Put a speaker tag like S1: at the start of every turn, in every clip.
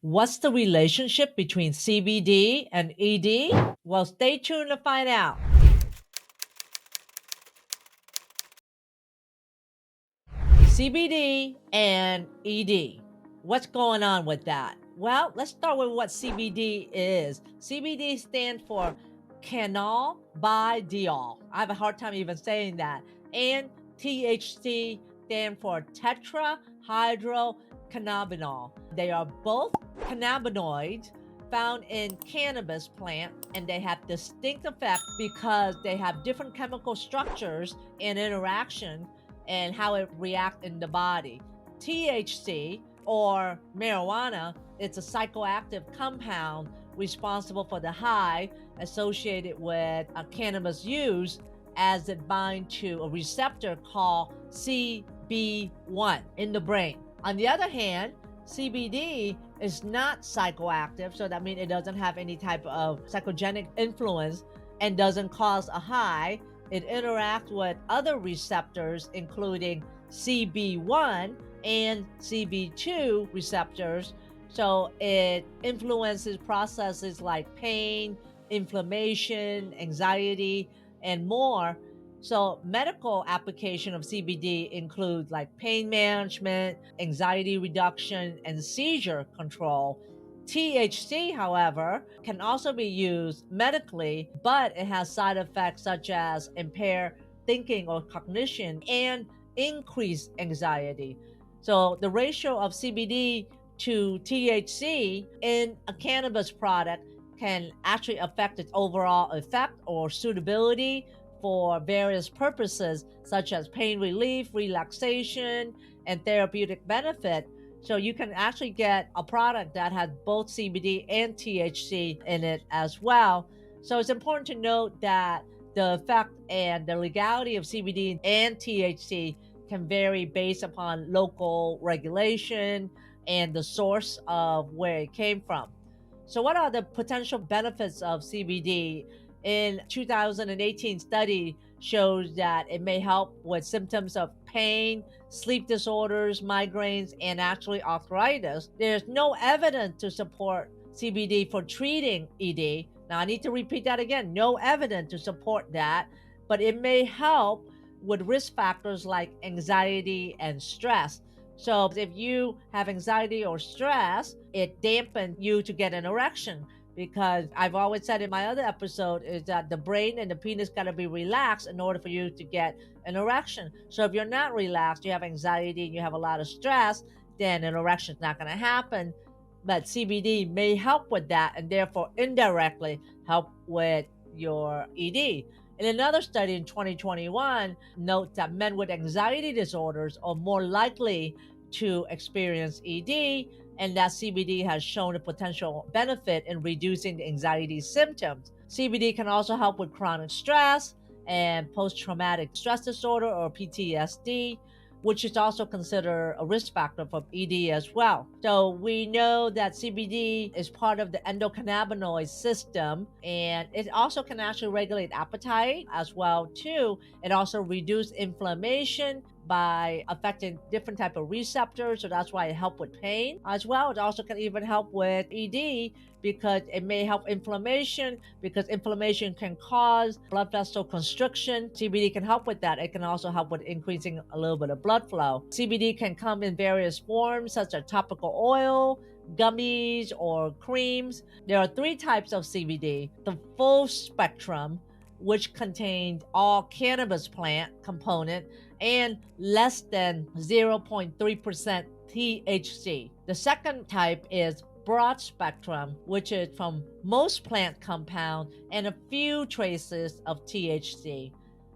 S1: What's the relationship between CBD and ED? Well, stay tuned to find out. CBD and ED. What's going on with that? Well, let's start with what CBD is. CBD stands for Cannabidiol. I have a hard time even saying that. And THC stand for tetrahydrocannabinol. They are both cannabinoids found in cannabis plant, and they have distinct effects because they have different chemical structures and interaction and how it reacts in the body. THC, or marijuana, it's a psychoactive compound responsible for the high associated with cannabis use, as it binds to a receptor called CB1 in the brain. On the other hand, CBD is not psychoactive, so that means it doesn't have any type of psychogenic influence and doesn't cause a high. It interacts with other receptors, including CB1 and CB2 receptors. So it influences processes like pain, inflammation, anxiety, and more. So medical application of CBD include like pain management, anxiety reduction, and seizure control. THC, however, can also be used medically, but it has side effects such as impaired thinking or cognition and increased anxiety. So the ratio of CBD to THC in a cannabis product can actually affect its overall effect or suitability for various purposes, such as pain relief, relaxation, and therapeutic benefit. So you can actually get a product that has both CBD and THC in it as well. So it's important to note that the effect and the legality of CBD and THC can vary based upon local regulation and the source of where it came from. So what are the potential benefits of CBD? In 2018 study shows that it may help with symptoms of pain, sleep disorders, migraines, and actually arthritis. There's no evidence to support CBD for treating ED. Now, I need to repeat that again. No evidence to support that, but it may help with risk factors like anxiety and stress. So, if you have anxiety or stress, it dampens you to get an erection, because I've always said in my other episode is that the brain and the penis got to be relaxed in order for you to get an erection. So if you're not relaxed, you have anxiety and you have a lot of stress, then an erection is not going to happen. But CBD may help with that and therefore indirectly help with your ED. In another study in 2021, notes that men with anxiety disorders are more likely to experience ED, and that CBD has shown a potential benefit in reducing the anxiety symptoms. CBD can also help with chronic stress and post traumatic stress disorder, or PTSD, which is also considered a risk factor for ED as well. So we know that CBD is part of the endocannabinoid system, and it also can actually regulate appetite as well too. It also reduces inflammation by affecting different type of receptors, so that's why it helps with pain as well. It also can even help with ED because it may help inflammation, because inflammation can cause blood vessel constriction. CBD can help with that. It can also help with increasing a little bit of blood flow. CBD can come in various forms, such as topical oil, gummies, or creams. There are three types of CBD: the full spectrum, which contains all cannabis plant component and less than 0.3% THC. The second type is broad spectrum, which is from most plant compound and a few traces of THC.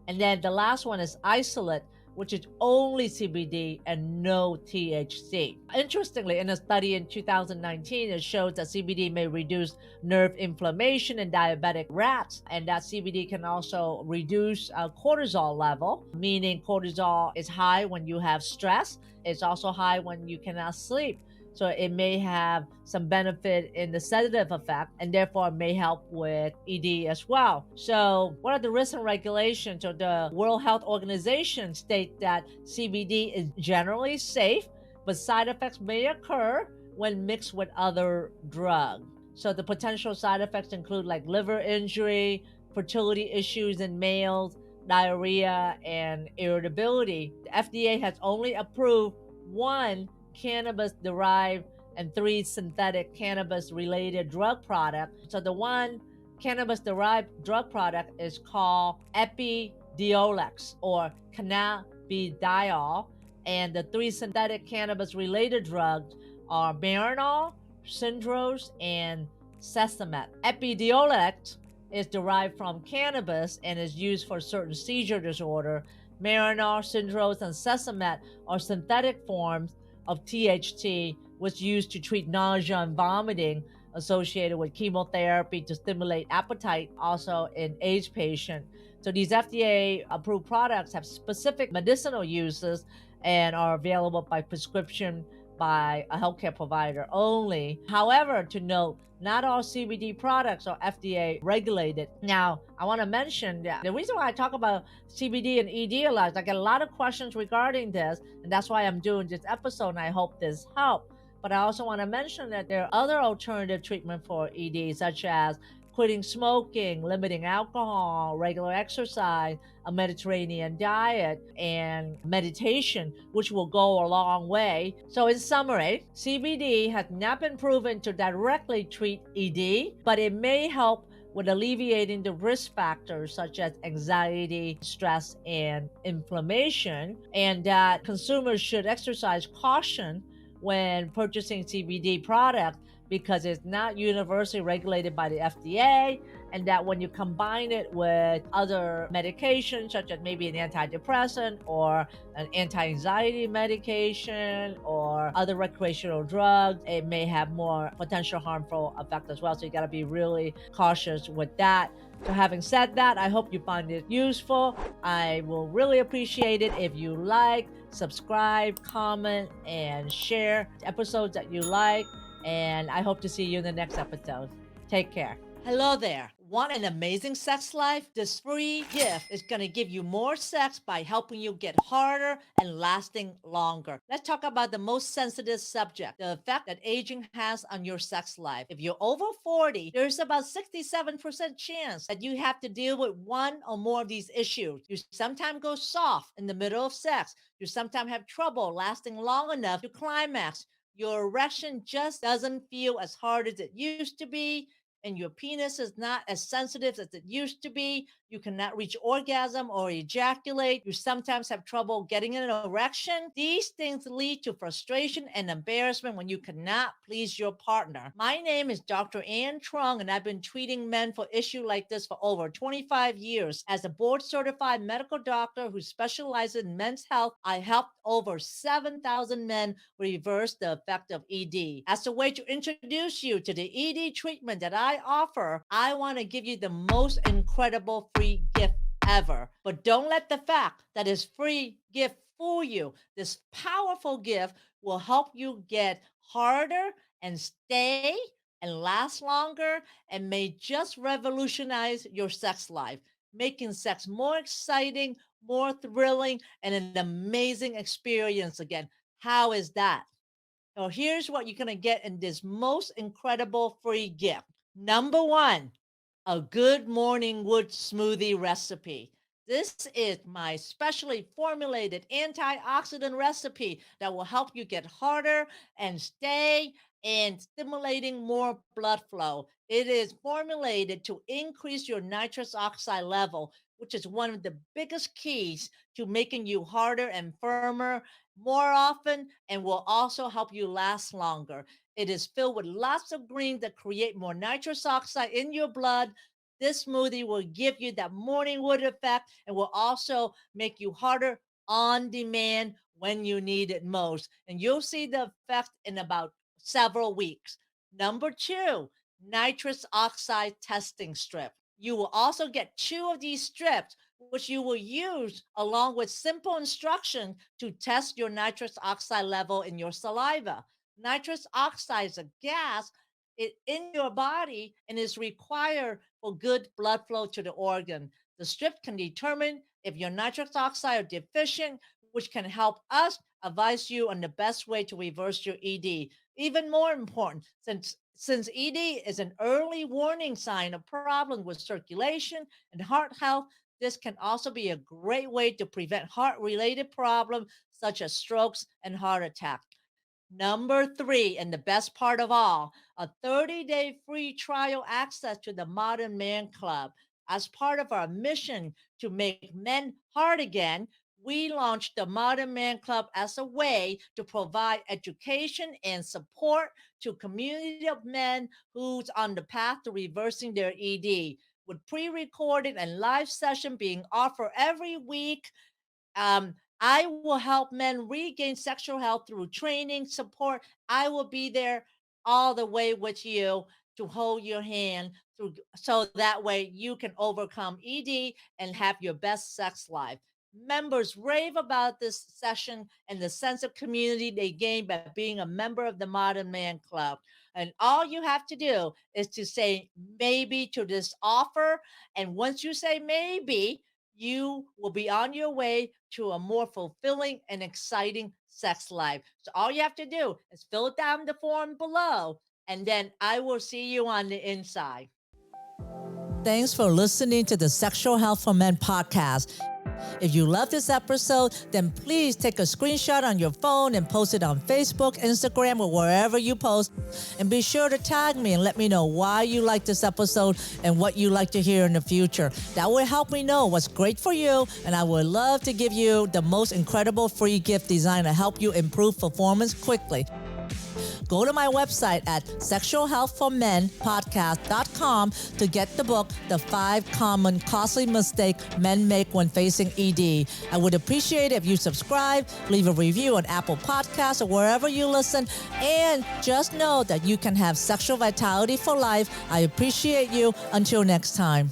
S1: And then the last one is isolate, which is only CBD and no THC. Interestingly, in a study in 2019, it shows that CBD may reduce nerve inflammation in diabetic rats, and that CBD can also reduce cortisol level, meaning cortisol is high when you have stress. It's also high when you cannot sleep. So it may have some benefit in the sedative effect, and therefore may help with ED as well. So what are the risks and regulations? So the World Health Organization states that CBD is generally safe, but side effects may occur when mixed with other drugs. So the potential side effects include like liver injury, fertility issues in males, diarrhea, and irritability. The FDA has only approved one cannabis derived and three synthetic cannabis related drug products. So the one cannabis derived drug product is called Epidiolex or Cannabidiol, and the three synthetic cannabis related drugs are Marinol, Syndrose, and Sesamet. Epidiolex is derived from cannabis and is used for certain seizure disorder. Marinol, Syndrose, and Sesamet are synthetic forms of THC, which used to treat nausea and vomiting associated with chemotherapy to stimulate appetite, also in AIDS patients. So these FDA approved products have specific medicinal uses and are available by prescription by a healthcare provider only. However, to note, not all CBD products are FDA regulated. Now, I want to mention that the reason why I talk about CBD and ED a lot is I get a lot of questions regarding this, and that's why I'm doing this episode, and I hope this helps. But I also want to mention that there are other alternative treatment for ED, such as quitting smoking, limiting alcohol, regular exercise, a Mediterranean diet, and meditation, which will go a long way. So, in summary, CBD has not been proven to directly treat ED, but it may help with alleviating the risk factors such as anxiety, stress, and inflammation, and that consumers should exercise caution when purchasing CBD products because it's not universally regulated by the FDA, and that when you combine it with other medications, such as maybe an antidepressant or an anti-anxiety medication or other recreational drugs, it may have more potential harmful effect as well. So you got to be really cautious with that. So having said that, I hope you find it useful. I will really appreciate it if you like, subscribe, comment, and share episodes that you like. And I hope to see you in the next episode. Take care. Hello there. Want an amazing sex life? This free gift is going to give you more sex by helping you get harder and lasting longer. Let's talk about the most sensitive subject, the effect that aging has on your sex life. If you're over 40, there's about 67% chance that you have to deal with one or more of these issues. You sometimes go soft in the middle of sex. You sometimes have trouble lasting long enough to climax. Your erection just doesn't feel as hard as it used to be, and your penis is not as sensitive as it used to be. You cannot reach orgasm or ejaculate. You sometimes have trouble getting an erection. These things lead to frustration and embarrassment when you cannot please your partner. My name is Dr. Ann Truong, and I've been treating men for issues like this for over 25 years. As a board certified medical doctor who specializes in men's health, I helped over 7,000 men reverse the effect of ED. As a way to introduce you to the ED treatment that I offer, I want to give you the most incredible free gift ever. But don't let the fact that it's free gift fool you. This powerful gift will help you get harder and stay and last longer, and may just revolutionize your sex life, making sex more exciting, more thrilling, and an amazing experience again. How is that? So here's what you're going to get in this most incredible free gift. Number one, a good morning wood smoothie recipe. This is my specially formulated antioxidant recipe that will help you get harder and stay and stimulating more blood flow. It is formulated to increase your nitrous oxide level, which is one of the biggest keys to making you harder and firmer more often, and will also help you last longer. It is filled with lots of greens that create more nitrous oxide in your blood. This smoothie will give you that morning wood effect and will also make you harder on demand when you need it most. And you'll see the effect in about several weeks. Number two, nitrous oxide testing strip. You will also get two of these strips, which you will use along with simple instructions to test your nitrous oxide level in your saliva. Nitrous oxide is a gas in your body and is required for good blood flow to the organ. The strip can determine if your nitrous oxide are deficient, which can help us advise you on the best way to reverse your ED. Even more important, since ED is an early warning sign of problem with circulation and heart health, this can also be a great way to prevent heart-related problems such as strokes and heart attack. Number three, and the best part of all, a 30-day free trial access to the Modern Man Club. As part of our mission to make men hard again, we launched the Modern Man Club as a way to provide education and support to a community of men who's on the path to reversing their ED, with pre-recorded and live session being offered every week. I will help men regain sexual health through training, support. I will be there all the way with you to hold your hand through, so that way you can overcome ED and have your best sex life. Members rave about this session and the sense of community they gain by being a member of the Modern Man Club. And all you have to do is to say maybe to this offer. And once you say maybe, you will be on your way to a more fulfilling and exciting sex life. So all you have to do is fill down the form below, and then I will see you on the inside. Thanks for listening to the Sexual Health for Men podcast. If you love this episode, then please take a screenshot on your phone and post it on Facebook, Instagram, or wherever you post. And be sure to tag me and let me know why you like this episode and what you like to hear in the future. That will help me know what's great for you, and I would love to give you the most incredible free gift designed to help you improve performance quickly. Go to my website at sexualhealthformenpodcast.com to get the book, The 5 Common Costly Mistakes Men Make When Facing ED. I would appreciate it if you subscribe, leave a review on Apple Podcasts or wherever you listen, and just know that you can have sexual vitality for life. I appreciate you. Until next time.